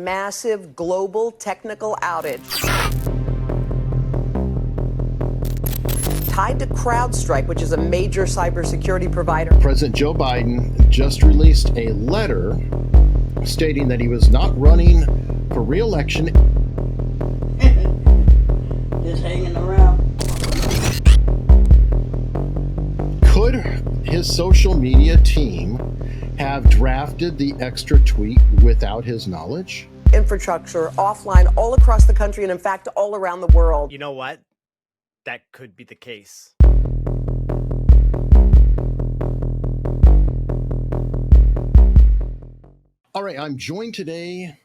massive global technical outage tied to Crowdstrike, which is a major cybersecurity provider. President Joe Biden just released a letter stating that he was not running for re-election. Just hanging around. Could his social media team have drafted the extra tweet without his knowledge? Infrastructure offline all across the country and, in fact, all around the world. You know what? That could be the case. All right, I'm joined today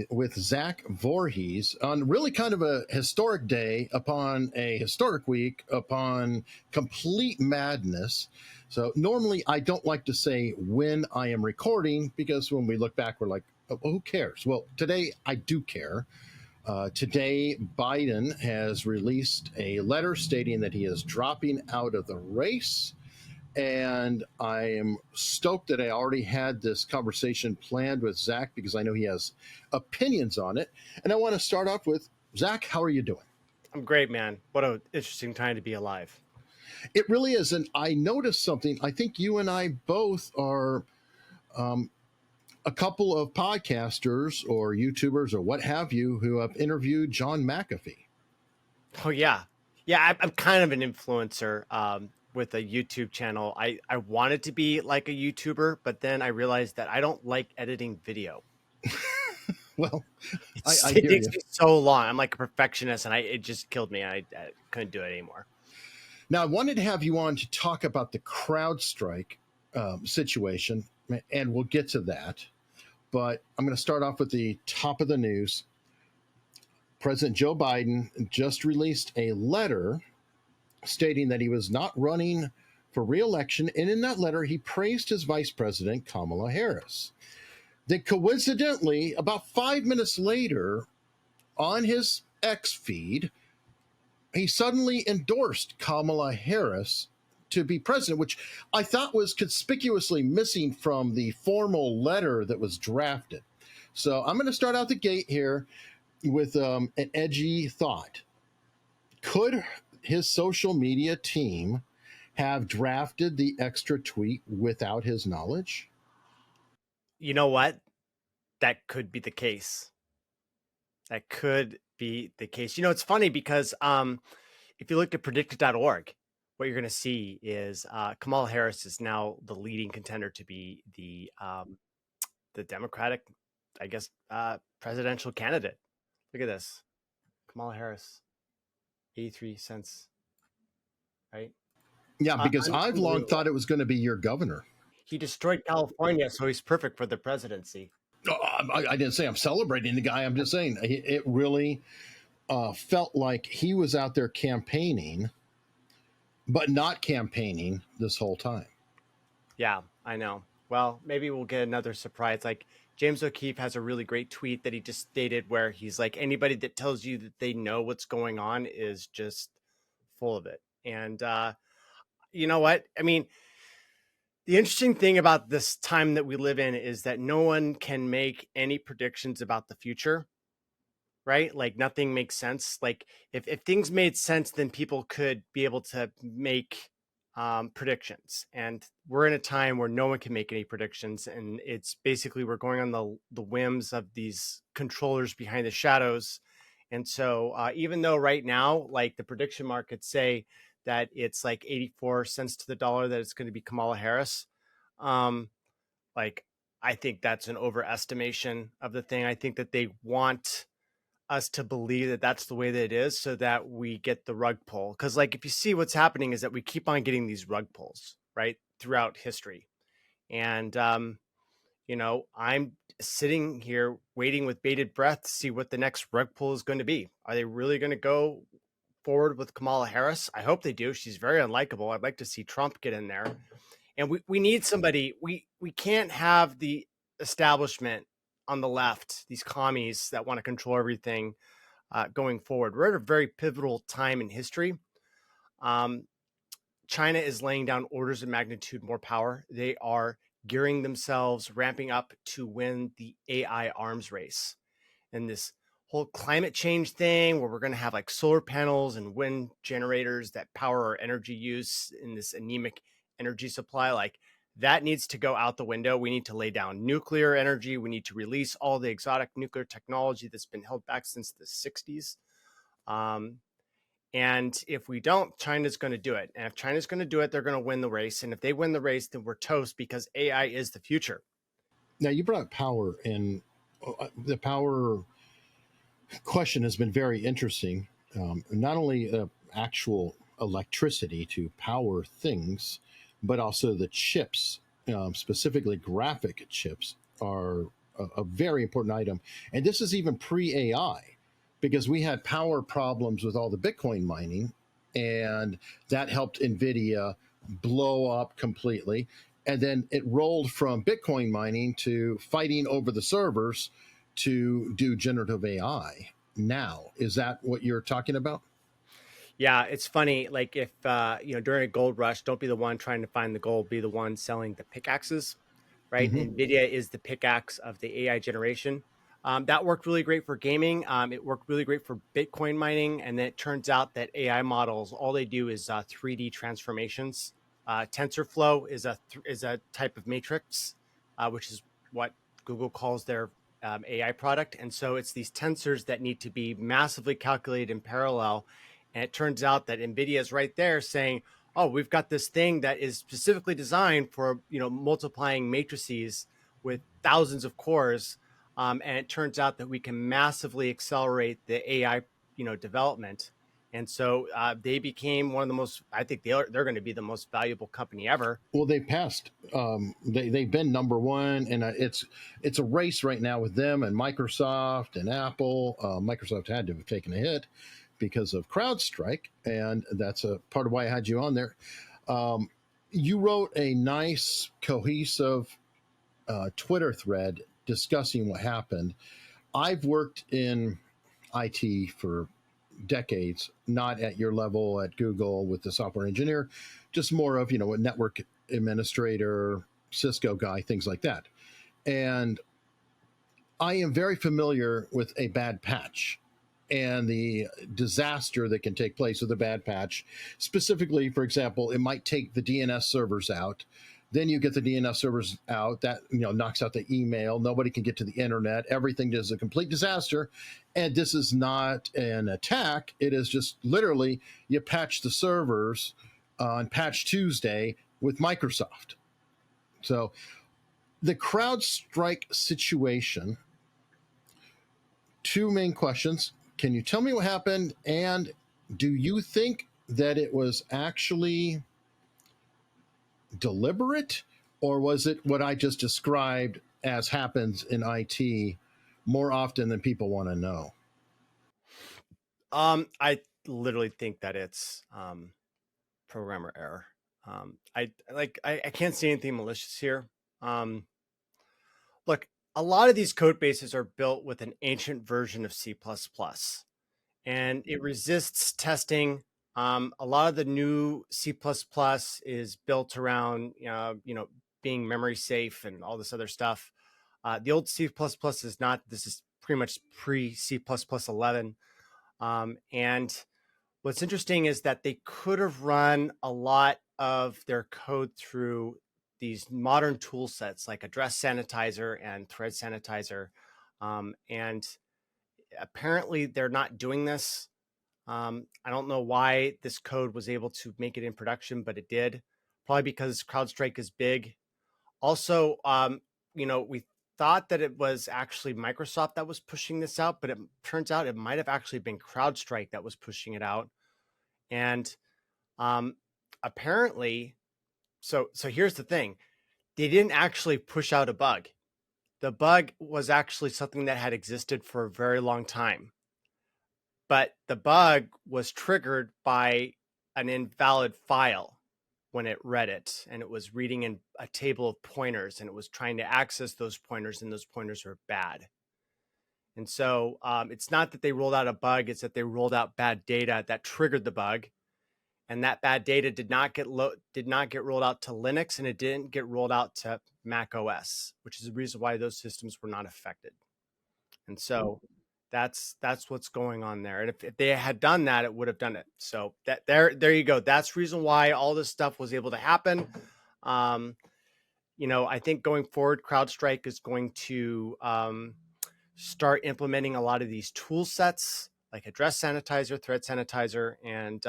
with Zach Vorhies on really kind of a historic day upon a historic week upon complete madness. So normally I don't like to say when I am recording because when we look back, we're like, oh, who cares? Well, today I do care. Today, Biden has released a letter stating that he is dropping out of the race. And I am stoked that I already had this conversation planned with Zach because I know he has opinions on it. And I want to start off with, Zach, how are you doing? I'm great, man. What an interesting time to be alive. It really is. And I noticed something. I think you and I both are a couple of podcasters or YouTubers or what have you who have interviewed John McAfee. Oh, yeah. Yeah, I'm kind of an influencer with a YouTube channel. I wanted to be like a YouTuber, but then I realized that I don't like editing video. Well, It hear takes you. me so long. I'm like a perfectionist, and it just killed me. I couldn't do it anymore. Now, I wanted to have you on to talk about the CrowdStrike situation, and we'll get to that. But I'm going to start off with the top of the news. President Joe Biden just released a letter stating that he was not running for re-election. And in that letter, he praised his vice president, Kamala Harris. Then coincidentally, about 5 minutes later, on his X feed, he suddenly endorsed Kamala Harris to be president, which I thought was conspicuously missing from the formal letter that was drafted. So I'm going to start out the gate here with an edgy thought. Could his social media team have drafted the extra tweet without his knowledge? You know what? That could be the case. That could be the case. You know, it's funny because if you look at predicted.org, what you're going to see is Kamala Harris is now the leading contender to be the Democratic, I guess, presidential candidate. Look at this. Kamala Harris, 83 cents, right? Yeah, because I've long thought it was going to be your governor. He destroyed California, so he's perfect for the presidency. I didn't say I'm celebrating the guy. I'm just saying it really felt like he was out there campaigning, but not campaigning this whole time. Yeah, I know. Well, maybe we'll get another surprise. Like James O'Keefe has a really great tweet that he just stated where he's like, anybody that tells you that they know what's going on is just full of it. And you know what? I mean, the interesting thing about this time that we live in is that no one can make any predictions about the future, right? Like nothing makes sense. Like if things made sense, then people could be able to make predictions. And we're in a time where no one can make any predictions. And it's basically we're going on the whims of these controllers behind the shadows. And so even though right now, like the prediction markets say that it's like 84 cents to the dollar that it's going to be Kamala Harris, like I think that's an overestimation of the thing. I think that they want us to believe that that's the way that it is so that we get the rug pull. Because like if you see what's happening is that we keep on getting these rug pulls, right, throughout history. And you know, I'm sitting here waiting with bated breath to see what the next rug pull is going to be. Are they really going to go forward with Kamala Harris? I hope they do. She's very unlikable. I'd like to see Trump get in there. And we need somebody. We can't have the establishment on the left, these commies that want to control everything going forward. We're at a very pivotal time in history. China is laying down orders of magnitude more power. They are gearing themselves, ramping up to win the AI arms race. And this whole climate change thing where we're going to have like solar panels and wind generators that power our energy use in this anemic energy supply, like that needs to go out the window. We need to lay down nuclear energy. We need to release all the exotic nuclear technology that's been held back since the 60s. And if we don't, China's going to do it. And if China's going to do it, they're going to win the race. And if they win the race, then we're toast because AI is the future. Now, you brought up power, and the power question has been very interesting. Not only actual electricity to power things, but also the chips, specifically graphic chips, are a very important item. And this is even pre AI, because we had power problems with all the Bitcoin mining, and that helped NVIDIA blow up completely. And then it rolled from Bitcoin mining to fighting over the servers to do generative AI. Now, is that what you're talking about? Yeah, it's funny. Like if during a gold rush, don't be the one trying to find the gold, be the one selling the pickaxes, right? Mm-hmm. NVIDIA is the pickaxe of the AI generation. That worked really great for gaming. It worked really great for Bitcoin mining, and then it turns out that AI models, all they do is 3D transformations. TensorFlow is a type of matrix, which is what Google calls their AI product, and so it's these tensors that need to be massively calculated in parallel. And it turns out that NVIDIA is right there saying, "Oh, we've got this thing that is specifically designed for multiplying matrices with thousands of cores." And it turns out that we can massively accelerate the AI, development. And so they became one of the most. I think they're going to be the most valuable company ever. Well, they passed. They've been number one, and it's a race right now with them and Microsoft and Apple. Microsoft had to have taken a hit because of CrowdStrike, and that's a part of why I had you on there. You wrote a nice, cohesive Twitter thread discussing what happened. I've worked in IT for decades, not at your level at Google with the software engineer, just more of, a network administrator, Cisco guy, things like that. And I am very familiar with a bad patch and the disaster that can take place with a bad patch. Specifically, for example, it might take the DNS servers out. Then you get the DNS servers out. That knocks out the email. Nobody can get to the internet. Everything is a complete disaster. And this is not an attack. It is just literally you patch the servers on Patch Tuesday with Microsoft. So the CrowdStrike situation. Two main questions. Can you tell me what happened? And do you think that it was actually deliberate, or was it what I just described as happens in IT more often than people want to know? I literally think that it's programmer error. I can't see anything malicious here. Look, a lot of these code bases are built with an ancient version of C++, and it resists testing. A lot of the new C++ is built around, being memory safe and all this other stuff. The old C++ is not. This is pretty much pre-C++ 11. And what's interesting is that they could have run a lot of their code through these modern tool sets like address sanitizer and thread sanitizer. And apparently they're not doing this. I don't know why this code was able to make it in production, but it did. Probably because CrowdStrike is big. Also, we thought that it was actually Microsoft that was pushing this out, but it turns out it might have actually been CrowdStrike that was pushing it out. And apparently, so here's the thing. They didn't actually push out a bug. The bug was actually something that had existed for a very long time. But the bug was triggered by an invalid file when it read it, and it was reading in a table of pointers, and it was trying to access those pointers, and those pointers were bad. And so it's not that they rolled out a bug, it's that they rolled out bad data that triggered the bug. And that bad data did not get rolled out to Linux, and it didn't get rolled out to Mac OS, which is the reason why those systems were not affected. And so that's what's going on there. And if they had done that, it would have done it. So that there you go. That's the reason why all this stuff was able to happen. I think going forward, CrowdStrike is going to start implementing a lot of these tool sets like address sanitizer, threat sanitizer, and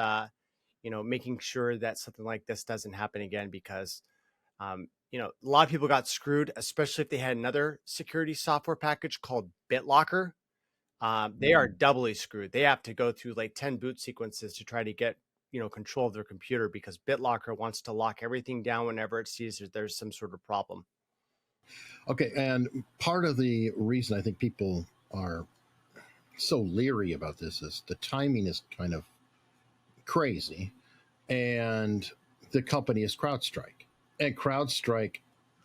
making sure that something like this doesn't happen again, because a lot of people got screwed, especially if they had another security software package called BitLocker. They are doubly screwed. They have to go through like 10 boot sequences to try to get control of their computer, because BitLocker wants to lock everything down whenever it sees that there's some sort of problem. Okay, and part of the reason I think people are so leery about this is the timing is kind of crazy, and the company is CrowdStrike, and CrowdStrike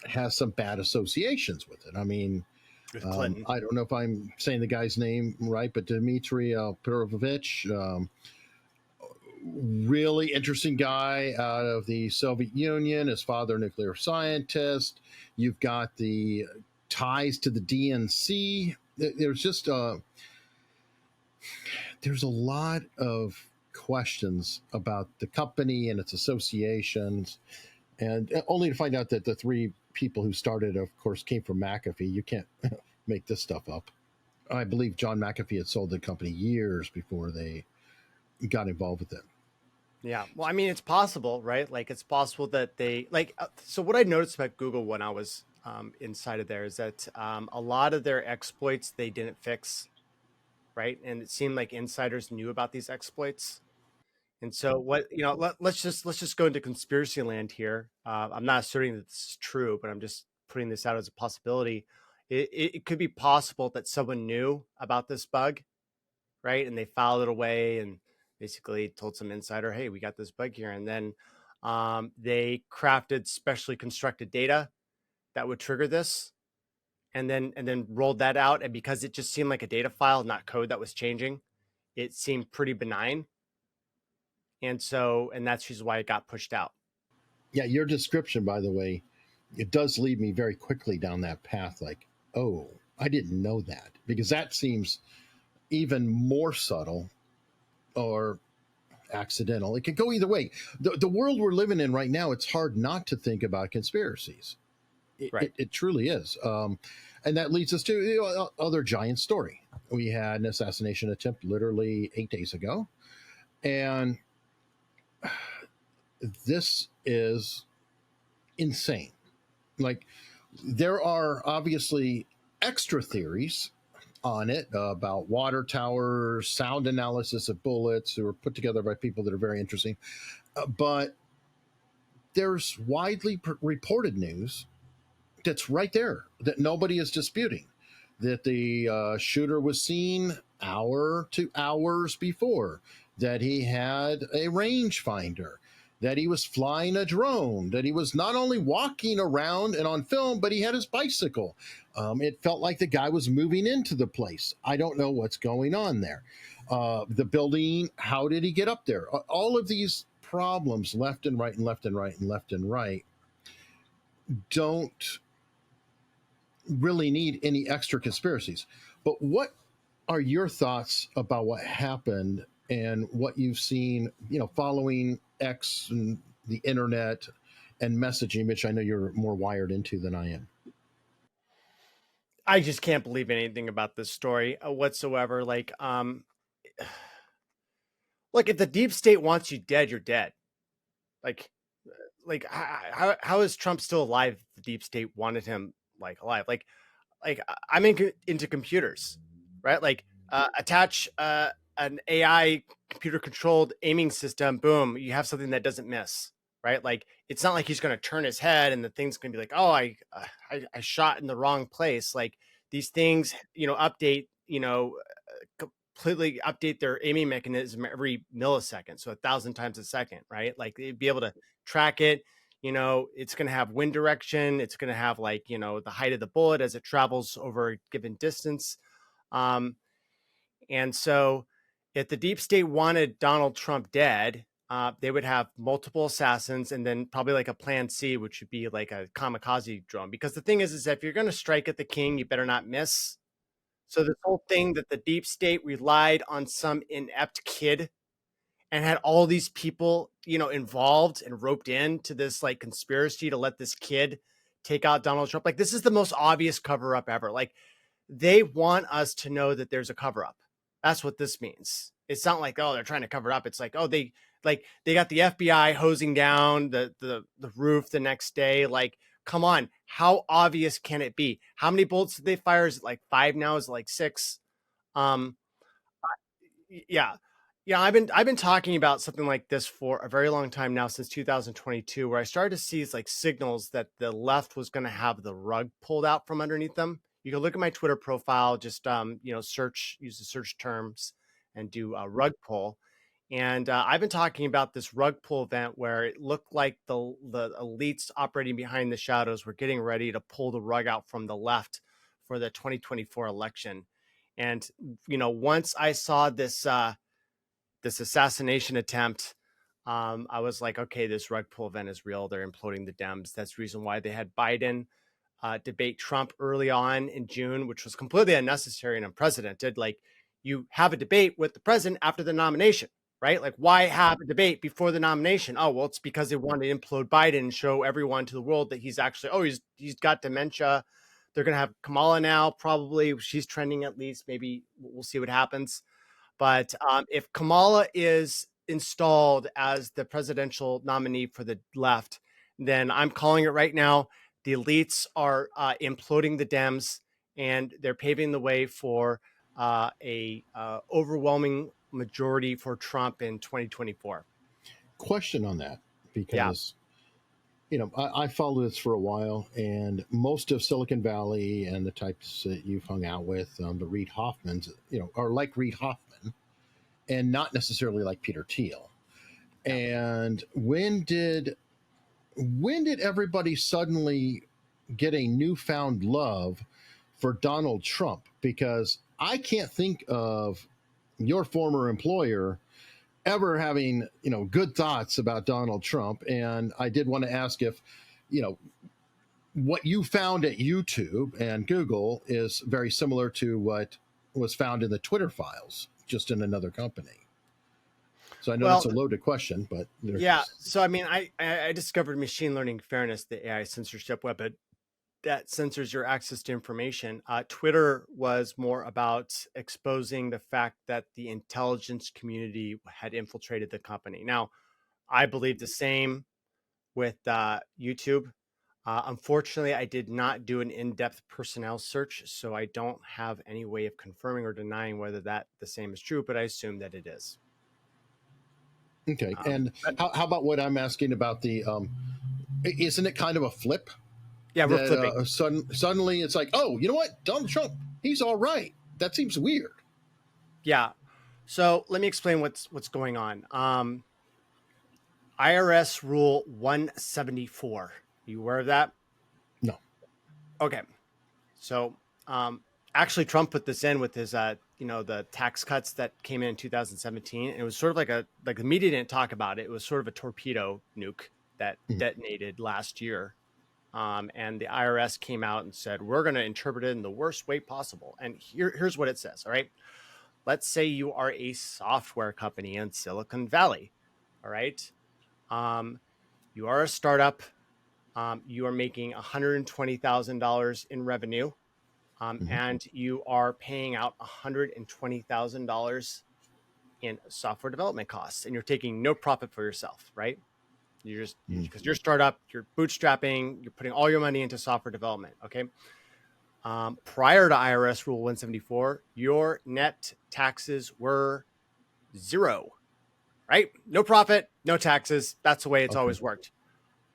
has some bad associations with it. I mean, With Clinton. I don't know if I'm saying the guy's name right, but Dmitry Perovich, really interesting guy out of the Soviet Union. His father, a nuclear scientist. You've got the ties to the DNC. There's just there's a lot of questions about the company and its associations, and only to find out that the three people who started, of course, came from McAfee. You can't make this stuff up. I believe John McAfee had sold the company years before they got involved with it. Yeah. Well, I mean, it's possible, right? Like, it's possible that they so what I noticed about Google when I was inside of there is that a lot of their exploits they didn't fix, right? And it seemed like insiders knew about these exploits. And so what, let's just go into conspiracy land here. I'm not asserting that this is true, but I'm just putting this out as a possibility. It could be possible that someone knew about this bug, right? And they filed it away and basically told some insider, hey, we got this bug here. And then they crafted specially constructed data that would trigger this, and then rolled that out. And because it just seemed like a data file, not code that was changing, it seemed pretty benign. And that's just why it got pushed out. Yeah, your description, by the way, it does lead me very quickly down that path. Like, oh, I didn't know that, because that seems even more subtle or accidental. It could go either way. The world we're living in right now, it's hard not to think about conspiracies. It truly is. And that leads us to other giant story. We had an assassination attempt literally 8 days ago. And this is insane. Like, there are obviously extra theories on it about water towers, sound analysis of bullets, who were put together by people that are very interesting. But there's widely reported news that's right there that nobody is disputing, that the shooter was seen hour to hours before, that he had a rangefinder, that he was flying a drone, that he was not only walking around and on film, but he had his bicycle. It felt like the guy was moving into the place. I don't know what's going on there. The building, how did he get up there? All of these problems, left and right and left and right and left and right, don't really need any extra conspiracies. But what are your thoughts about what happened and what you've seen, following X and the internet and messaging, which I know you're more wired into than I am? I just can't believe anything about this story whatsoever. Like, look, if the deep state wants you dead, you're dead. Like how is Trump still alive if the deep state wanted him alive? Like I'm into computers, right? Like attach an AI computer controlled aiming system, boom, you have something that doesn't miss, right? Like, it's not like he's going to turn his head and the thing's going to be like, oh, I shot in the wrong place. Like, these things, update, completely update their aiming mechanism every millisecond. So 1,000 times a second, right? Like, they'd be able to track it. It's going to have wind direction. It's going to have the height of the bullet as it travels over a given distance. And so if the deep state wanted Donald Trump dead, they would have multiple assassins and then probably like a plan C, which would be like a kamikaze drone. Because the thing is that if you're going to strike at the king, you better not miss. So this whole thing that the deep state relied on some inept kid and had all these people, involved and roped into this like conspiracy to let this kid take out Donald Trump. Like, this is the most obvious cover up ever. Like, they want us to know that there's a cover up. That's what this means. It's not like, oh, they're trying to cover it up. It's like, oh, they got the FBI hosing down the roof the next day. Like, come on, how obvious can it be? How many bullets did they fire? Is it like 5 now? Is it like 6? Um, yeah. Yeah, I've been talking about something like this for a very long time now, since 2022, where I started to see like signals that the left was going to have the rug pulled out from underneath them. You can look at my Twitter profile, just use the search terms and do a rug pull. And I've been talking about this rug pull event where it looked like the elites operating behind the shadows were getting ready to pull the rug out from the left for the 2024 election. And once I saw this assassination attempt, I was like, okay, this rug pull event is real. They're imploding the Dems. That's the reason why they had Biden debate Trump early on in June, which was completely unnecessary and unprecedented. Like, you have a debate with the president after the nomination, right? Like, why have a debate before the nomination? Oh, well, it's because they wanted to implode Biden and show everyone to the world that he's actually, he's got dementia. They're going to have Kamala now, probably. She's trending at least. Maybe we'll see what happens. But if Kamala is installed as the presidential nominee for the left, then I'm calling it right now. The elites are imploding the Dems, and they're paving the way for a overwhelming majority for Trump in 2024. Question on that, Yeah. because I followed this for a while, and most of Silicon Valley and the types that you've hung out with, the Reid Hoffmans, are like Reid Hoffman, and not necessarily like Peter Thiel. And when did everybody suddenly get a newfound love for Donald Trump? Because I can't think of your former employer ever having good thoughts about Donald Trump. And I did want to ask if what you found at YouTube and Google is very similar to what was found in the Twitter files, just in another company. So I know that's a loaded question, but yeah. So I mean, I discovered machine learning fairness, the AI censorship web that censors your access to information. Twitter was more about exposing the fact that the intelligence community had infiltrated the company. Now, I believe the same with YouTube. Unfortunately, I did not do an in-depth personnel search, so I don't have any way of confirming or denying whether the same is true, but I assume that it is. Okay. And how about what I'm asking about the, isn't it kind of a flip? Yeah, we're flipping. Suddenly it's like, oh, you know what? Donald Trump, he's all right. That seems weird. Yeah. So let me explain what's going on. IRS Rule 174. Are you aware of that? No. Okay. So actually, Trump put this in with his, the tax cuts that came in 2017. And it was sort of like the media didn't talk about it. It was sort of a torpedo nuke that detonated last year. And the IRS came out and said, we're going to interpret it in the worst way possible. And here's what it says. All right. Let's say you are a software company in Silicon Valley. All right. You are a startup. You are making $120,000 in revenue. And you are paying out $120,000 in software development costs, and you're taking no profit for yourself, right? You're just because you're a startup, you're bootstrapping, you're putting all your money into software development. Okay. Prior to IRS Rule 174, your net taxes were 0, right? No profit, no taxes. That's the way it's always worked.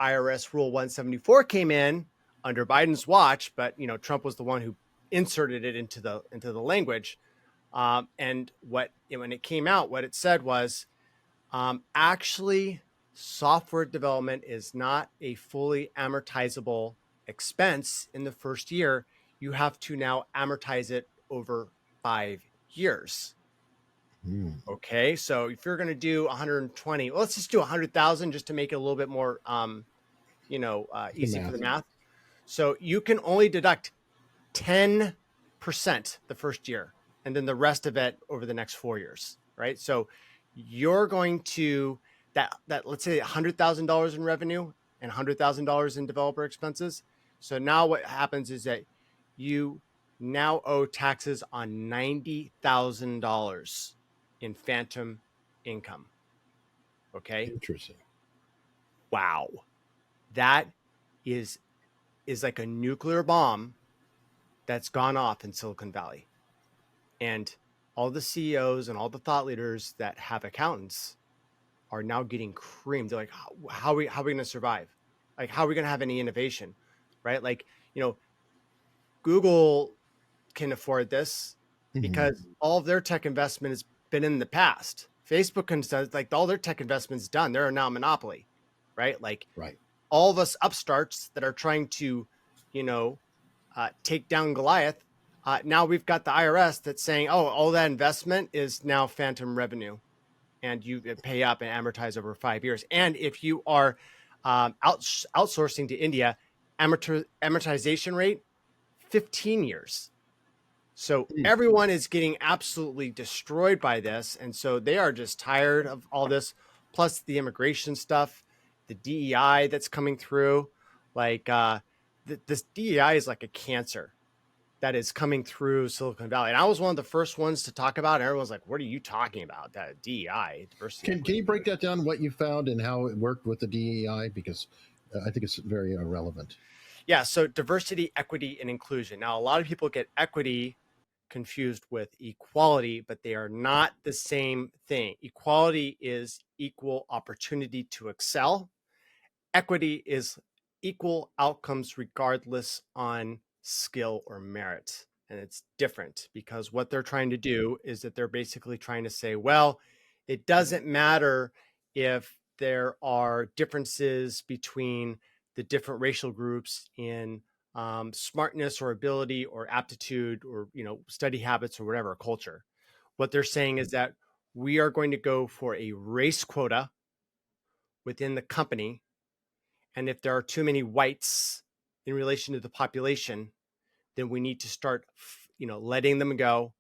IRS Rule 174 came in under Biden's watch, but Trump was the one who inserted it into the language. And when it came out, what it said was, actually, software development is not a fully amortizable expense in the first year. You have to now amortize it over 5 years. Mm. Okay, so if you're going to do 120, well, let's just do 100,000 just to make it a little bit more, The easy for the math. math. So you can only deduct 10% the first year, and then the rest of it over the next 4 years, right? So you're going to that let's say $100,000 in revenue and $100,000 in developer expenses. So now what happens is that you now owe taxes on $90,000 in phantom income. Okay. Interesting. Wow. That is like a nuclear bomb that's gone off in Silicon Valley. And all the CEOs and all the thought leaders that have accountants are now getting creamed. They're like, how are we going to survive? Like, how are we going to have any innovation? Right? Like, Google can afford this Mhm. because all of their tech investment has been in the past. Facebook can, like, all their tech investments done. They're now a monopoly, right? Like, Right. all of us upstarts that are trying to, take down Goliath. Now we've got the IRS that's saying, oh, all that investment is now phantom revenue, and you pay up and amortize over 5 years. And if you are outsourcing to India, amortization rate 15 years. So Mm. everyone is getting absolutely destroyed by this. And so they are just tired of all this, plus the immigration stuff, the DEI that's coming through. Like this DEI is like a cancer that is coming through Silicon Valley. And I was one of the first ones to talk about it. Everyone's like, what are you talking about? That DEI, diversity, Can equity. you break that down? What you found and how it worked with the DEI? Because I think it's very relevant. Yeah. So diversity, equity, and inclusion. Now, a lot of people get equity confused with equality, but they are not the same thing. Equality is equal opportunity to excel. Equity is equal outcomes regardless on skill or merit. And it's different because what they're trying to do is that they're basically trying to say, well, it doesn't matter if there are differences between the different racial groups in smartness or ability or aptitude or study habits or whatever culture. What they're saying is that we are going to go for a race quota within the company, and if there are too many whites in relation to the population, then we need to start letting them go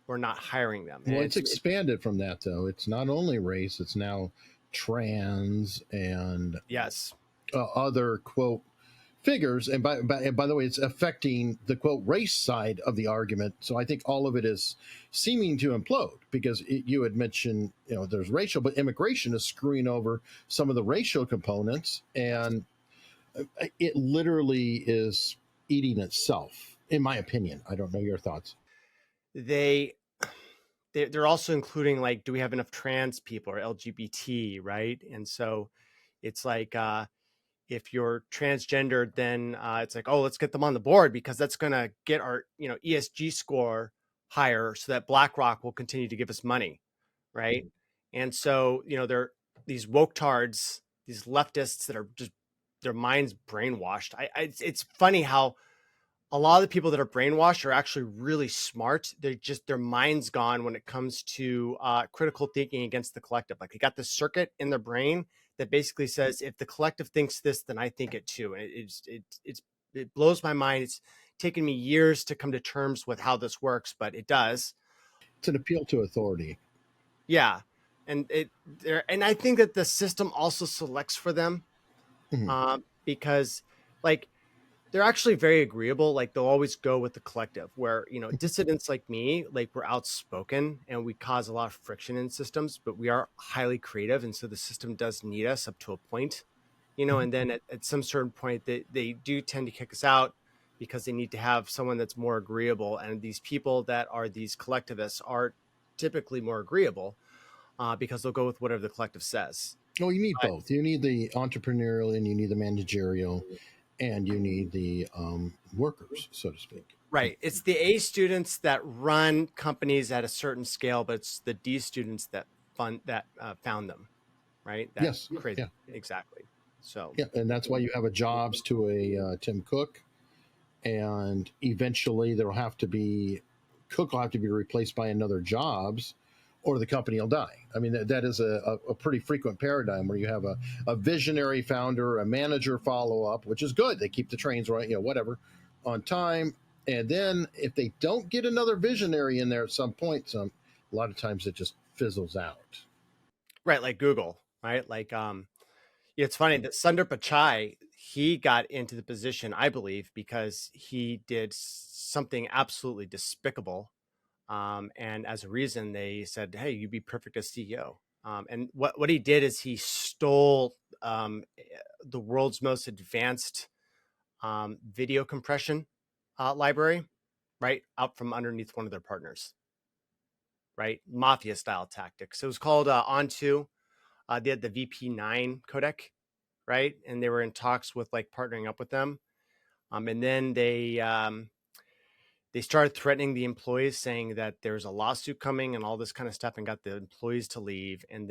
or not hiring them. And Well, it's expanded from that, though. It's not only race, it's now trans and yes, other, quote, figures. And by the way, it's affecting the, quote, race side of the argument. So I think all of it is seeming to implode because you had mentioned, there's racial, but immigration is screwing over some of the racial components. And it literally is eating itself, in my opinion. I don't know your thoughts. they're also including, like, do we have enough trans people or LGBT, right? And so it's like if you're transgendered, then it's like, oh, let's get them on the board because that's going to get our ESG score higher so that BlackRock will continue to give us money, right? And so they're these woke tards, these leftists that are just their minds brainwashed. It's funny how a lot of the people that are brainwashed are actually really smart. They're just, their mind's gone when it comes to critical thinking against the collective. Like, they got this circuit in their brain that basically says, if the collective thinks this, then I think it too. And it blows my mind. It's taken me years to come to terms with how this works, but it does. It's an appeal to authority. Yeah. And I think that the system also selects for them because, like, they're actually very agreeable. Like, they'll always go with the collective, where dissidents like me, like, we're outspoken and we cause a lot of friction in systems, but we are highly creative, and so the system does need us up to a point, and then at some certain point they do tend to kick us out because they need to have someone that's more agreeable, and these people that are these collectivists are typically more agreeable because they'll go with whatever the collective says. Well, you need both. You need the entrepreneurial and you need the managerial and you need the workers, so to speak. Right. It's the A students that run companies at a certain scale, but it's the D students that found them, right? That Yes. create Yeah. exactly. So Yeah. And that's why you have a Jobs to a Tim Cook. And eventually Cook will have to be replaced by another Jobs. or the company will die. I mean, that is a pretty frequent paradigm where you have a visionary founder, a manager follow up, which is good. They keep the trains right, whatever, on time. And then if they don't get another visionary in there at some point, a lot of times it just fizzles out. Right, like Google, right? Like, it's funny that Sundar Pichai, he got into the position, I believe, because he did something absolutely despicable. And as a reason, they said, "Hey, you'd be perfect as CEO." And what he did is he stole the world's most advanced video compression library, right, out from underneath one of their partners, right? Mafia style tactics. So it was called On2. They had the VP9 codec, right? And they were in talks with like partnering up with them. And then they started threatening the employees, saying that there's a lawsuit coming and all this kind of stuff, and got the employees to leave. And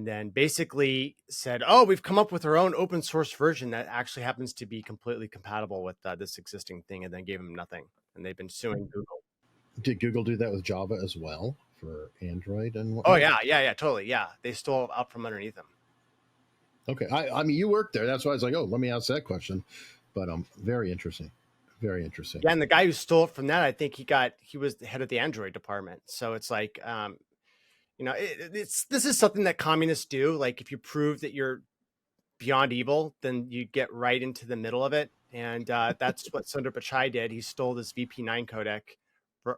then basically said, "Oh, we've come up with our own open source version that actually happens to be completely compatible with this existing thing," and then gave them nothing. And they've been suing Google. Did Google do that with Java as well for Android and Oh whatnot? yeah, totally. Yeah, they stole out from underneath them. Okay. I mean, you worked there. That's why I was like, oh, let me ask that question. But very interesting. Very interesting. Yeah, and the guy who stole it from that, I think he was the head of the Android department. So it's like, this is something that communists do. Like, if you prove that you're beyond evil, then you get right into the middle of it. And that's what Sundar Pichai did. He stole this VP9 codec,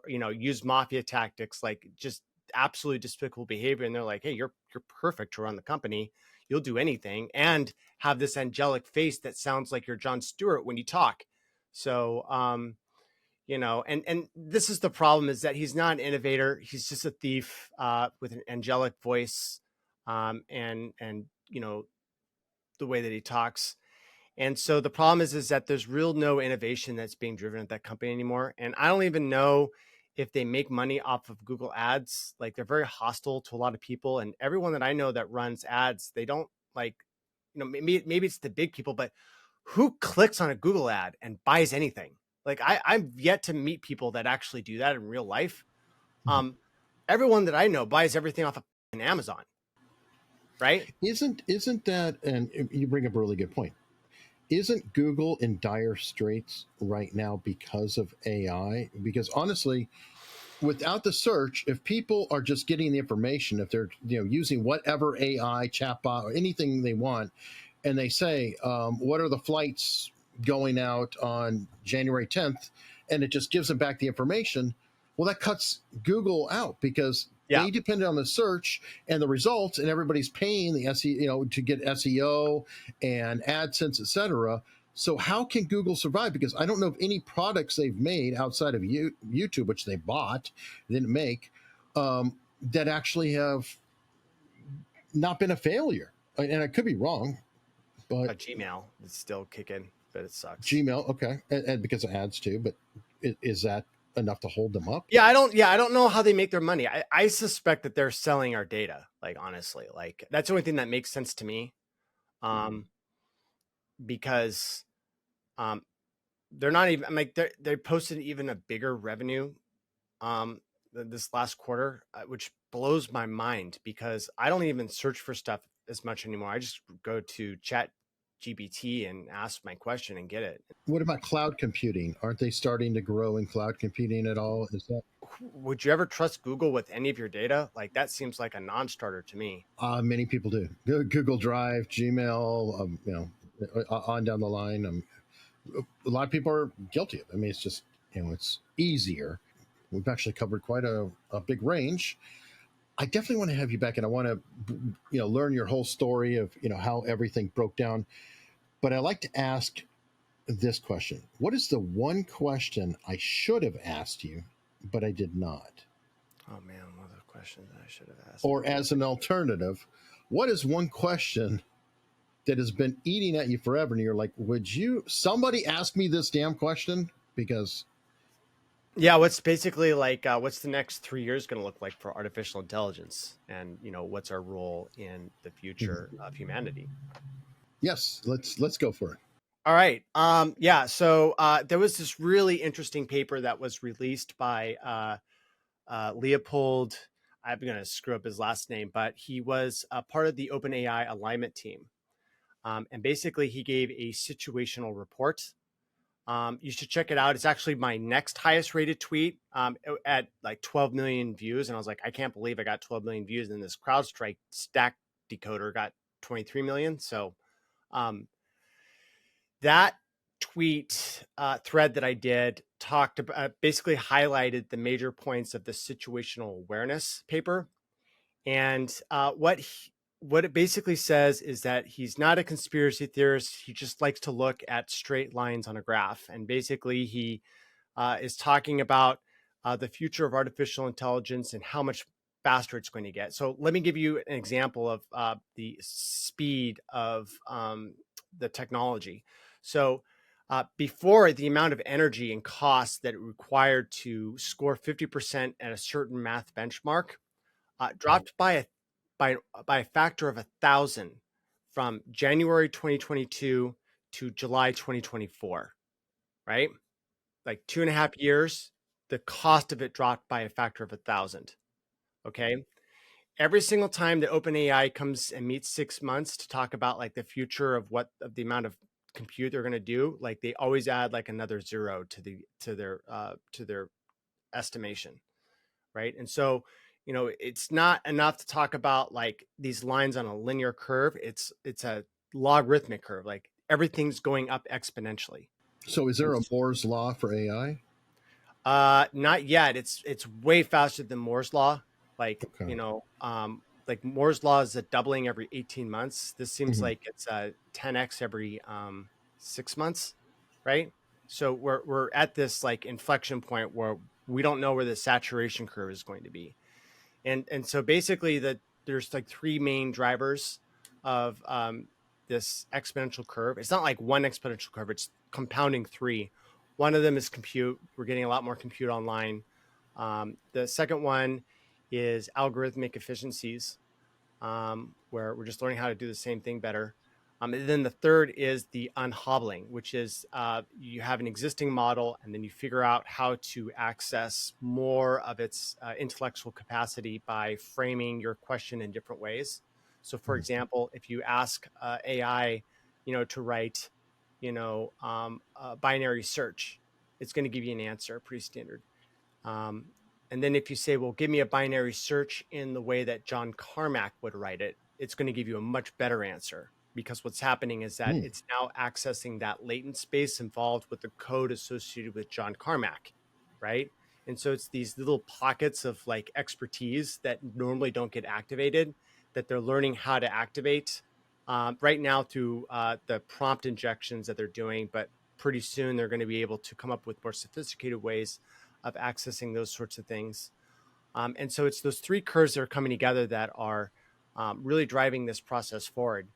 used mafia tactics, like just absolutely despicable behavior. And they're like, "Hey, you're perfect to run the company. You'll do anything," and have this angelic face that sounds like you're Jon Stewart when you talk. So, and this is the problem, is that he's not an innovator. He's just a thief with an angelic voice, and the way that he talks. And so the problem is that there's no innovation that's being driven at that company anymore. And I don't even know if they make money off of Google ads. Like, they're very hostile to a lot of people, and everyone that I know that runs ads, they don't like, maybe it's the big people, but who clicks on a Google ad and buys anything? Like, I'm yet to meet people that actually do that in real life. Everyone that I know buys everything off of Amazon, right? Isn't that, and you bring up a really good point. Isn't Google in dire straits right now because of AI? Because honestly, without the search, if people are just getting the information, if they're using whatever AI chatbot or anything they want, and they say, what are the flights going out on January 10th, and it just gives them back the information, well, that cuts Google out, because they depend on the search and the results, and everybody's paying the SEO, to get SEO and AdSense, etc. So how can Google survive? Because I don't know of any products they've made outside of YouTube, which they bought, didn't make, that actually have not been a failure. And I could be wrong, but Gmail is still kicking, but it sucks. Gmail, okay, and because of ads too. But is that enough to hold them up? I don't know how they make their money. I suspect that they're selling our data. Like, honestly, like, that's the only thing that makes sense to me. Because they're not even, like, they posted even a bigger revenue this last quarter, which blows my mind, because I don't even search for stuff as much anymore. I just go to Chat GPT and ask my question and get it. What about cloud computing? Aren't they starting to grow in cloud computing at all? Is that, would you ever trust Google with any of your data? Like, that seems like a non-starter to me. many people do. Google Drive, Gmail, on down the line. A lot of people are guilty of it. I mean, it's just, it's easier. We've actually covered quite a big range. I definitely want to have you back, and I want to, learn your whole story of, how everything broke down. But I like to ask this question. What is the one question I should have asked you, but I did not? Oh man, what are the questions that I should have asked? Or as an alternative, what is one question that has been eating at you forever, and you're like, would somebody ask me this damn question? Because what's basically like, what's the next 3 years going to look like for artificial intelligence, and what's our role in the future of humanity? Yes, let's go for it. All right. So there was this really interesting paper that was released by Leopold. I'm going to screw up his last name, but he was a part of the OpenAI alignment team. And basically, he gave a situational report. You should check it out. It's actually my next highest rated tweet at like 12 million views. And I was like, I can't believe I got 12 million views. And this CrowdStrike stack decoder got 23 million. So that tweet thread that I did talked about, basically highlighted the major points of the situational awareness paper. And what it basically says is that he's not a conspiracy theorist. He just likes to look at straight lines on a graph. And basically, he is talking about the future of artificial intelligence and how much faster it's going to get. So let me give you an example of the speed of the technology. So before, the amount of energy and cost that it required to score 50% at a certain math benchmark dropped by a factor of 1,000 from January 2022 to July 2024, right? Like 2.5 years, the cost of it dropped by a factor of 1,000. Okay. Every single time that OpenAI comes and meets 6 months to talk about like the future of the amount of compute they're going to do, like they always add like another zero to their estimation, right? And so, it's not enough to talk about like these lines on a linear curve. It's a logarithmic curve. Like everything's going up exponentially. So is there a Moore's law for AI? Not yet. It's way faster than Moore's law. Like, Okay. like Moore's law is a doubling every 18 months. This seems Mhm. like it's a 10x every 6 months, right? So we're at this like inflection point where we don't know where the saturation curve is going to be. And so basically there's like three main drivers of this exponential curve. It's not like one exponential curve, it's compounding three. One of them is compute. We're getting a lot more compute online. The second one is algorithmic efficiencies, where we're just learning how to do the same thing better. And then the third is the unhobbling, which is you have an existing model and then you figure out how to access more of its intellectual capacity by framing your question in different ways. So, for example, if you ask AI, to write, a binary search, it's going to give you an answer, pretty standard. And then if you say, well, give me a binary search in the way that John Carmack would write it, it's going to give you a much better answer, because what's happening is that it's now accessing that latent space involved with the code associated with John Carmack, right? And so it's these little pockets of like expertise that normally don't get activated, that they're learning how to activate right now through the prompt injections that they're doing. But pretty soon they're going to be able to come up with more sophisticated ways of accessing those sorts of things. And so it's those three curves that are coming together that are really driving this process forward.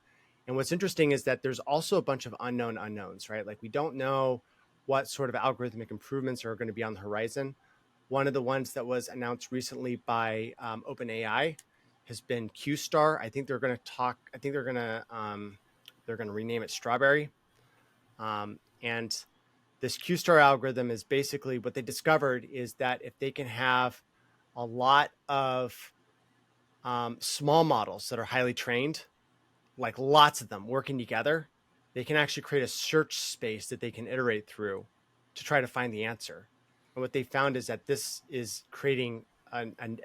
And what's interesting is that there's also a bunch of unknown unknowns, right? Like we don't know what sort of algorithmic improvements are going to be on the horizon. One of the ones that was announced recently by OpenAI has been Q-Star. I think they're going to rename it Strawberry. And this Q-Star algorithm is basically what they discovered is that if they can have a lot of small models that are highly trained, like lots of them working together, they can actually create a search space that they can iterate through to try to find the answer. And what they found is that this is creating an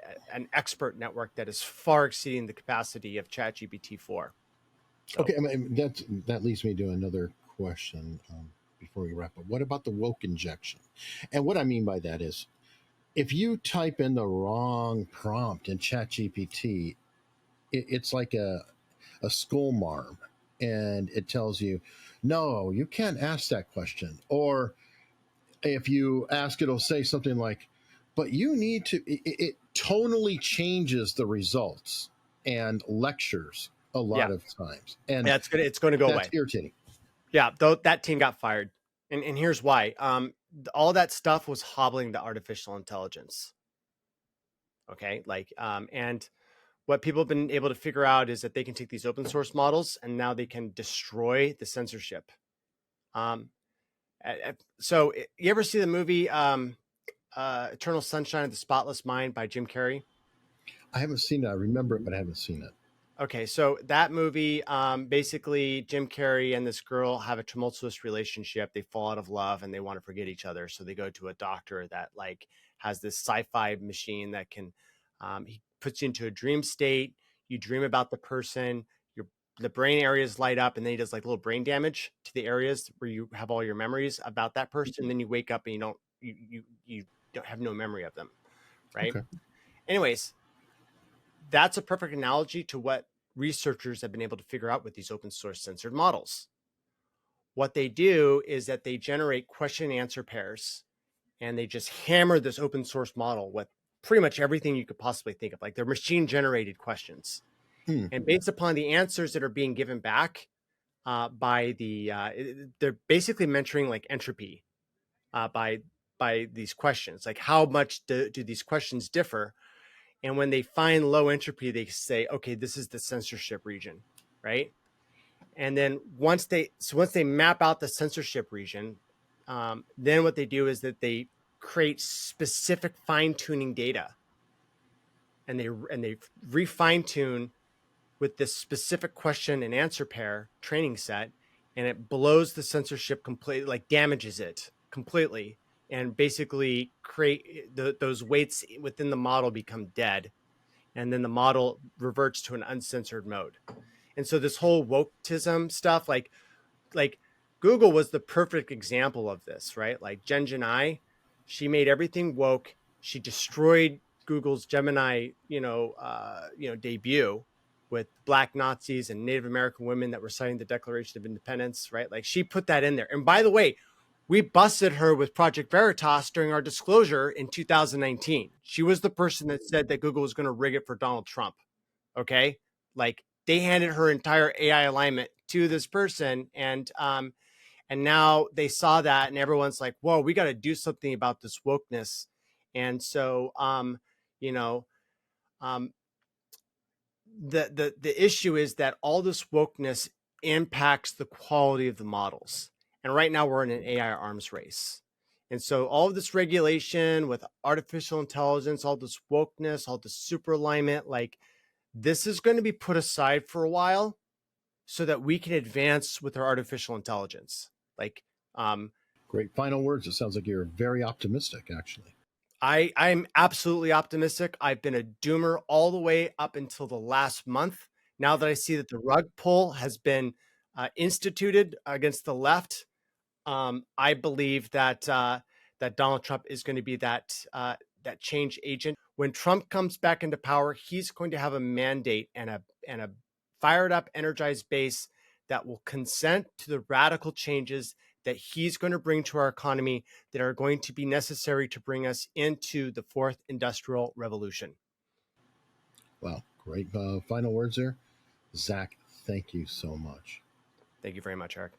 expert network that is far exceeding the capacity of ChatGPT-4. So, Okay, I mean, that leads me to another question before we wrap up. What about the woke injection? And what I mean by that is, if you type in the wrong prompt in ChatGPT, it's like a school marm, and it tells you, no, you can't ask that question. Or if you ask, it'll say something like, but you need to, it tonally changes the results and lectures a lot of times. And yeah, it's going to go that's away. irritating. Yeah, though that team got fired. And here's why. All that stuff was hobbling the artificial intelligence. Okay. And what people have been able to figure out is that they can take these open source models and now they can destroy the censorship. So you ever see the movie Eternal Sunshine of the Spotless Mind by Jim Carrey? I haven't seen it. I remember it, but I haven't seen it. Okay, so that movie, basically Jim Carrey and this girl have a tumultuous relationship. They fall out of love and they want to forget each other. So they go to a doctor that like has this sci-fi machine that can, he puts you into a dream state. You dream about the person, the brain areas light up, and then he does like little brain damage to the areas where you have all your memories about that person. And then you wake up and you don't have no memory of them, right? Okay. Anyways, that's a perfect analogy to what researchers have been able to figure out with these open source censored models. What they do is that they generate question and answer pairs, and they just hammer this open source model with pretty much everything you could possibly think of. Like they're machine generated questions. And based upon the answers that are being given back by they're basically measuring like entropy by these questions. Like how much do these questions differ? And when they find low entropy, they say, okay, this is the censorship region, right? And then once they map out the censorship region, then what they do is that they create specific fine-tuning data, and they refine tune with this specific question and answer pair training set, and it blows the censorship completely, like damages it completely, and basically create those weights within the model become dead, and then the model reverts to an uncensored mode. And so this whole wokeism stuff, like Google was the perfect example of this, right? Like Jen Genai, she made everything woke. She destroyed Google's Gemini, debut with Black Nazis and Native American women that were signing the Declaration of Independence, right? Like she put that in there. And by the way, we busted her with Project Veritas during our disclosure in 2019. She was the person that said that Google was going to rig it for Donald Trump. Okay. Like they handed her entire AI alignment to this person. And now they saw that and everyone's like, whoa, we got to do something about this wokeness. And so, the issue is that all this wokeness impacts the quality of the models. And right now we're in an AI arms race. And so all of this regulation with artificial intelligence, all this wokeness, all this super alignment, like this is going to be put aside for a while so that we can advance with our artificial intelligence. Like, Great final words. It sounds like you're very optimistic, actually. I'm absolutely optimistic. I've been a doomer all the way up until the last month. Now that I see that the rug pull has been instituted against the left, I believe that that Donald Trump is going to be that change agent. When Trump comes back into power, he's going to have a mandate and a fired up, energized base that will consent to the radical changes that he's going to bring to our economy that are going to be necessary to bring us into the fourth industrial revolution. Wow. Great final words there. Zach, thank you so much. Thank you very much, Eric.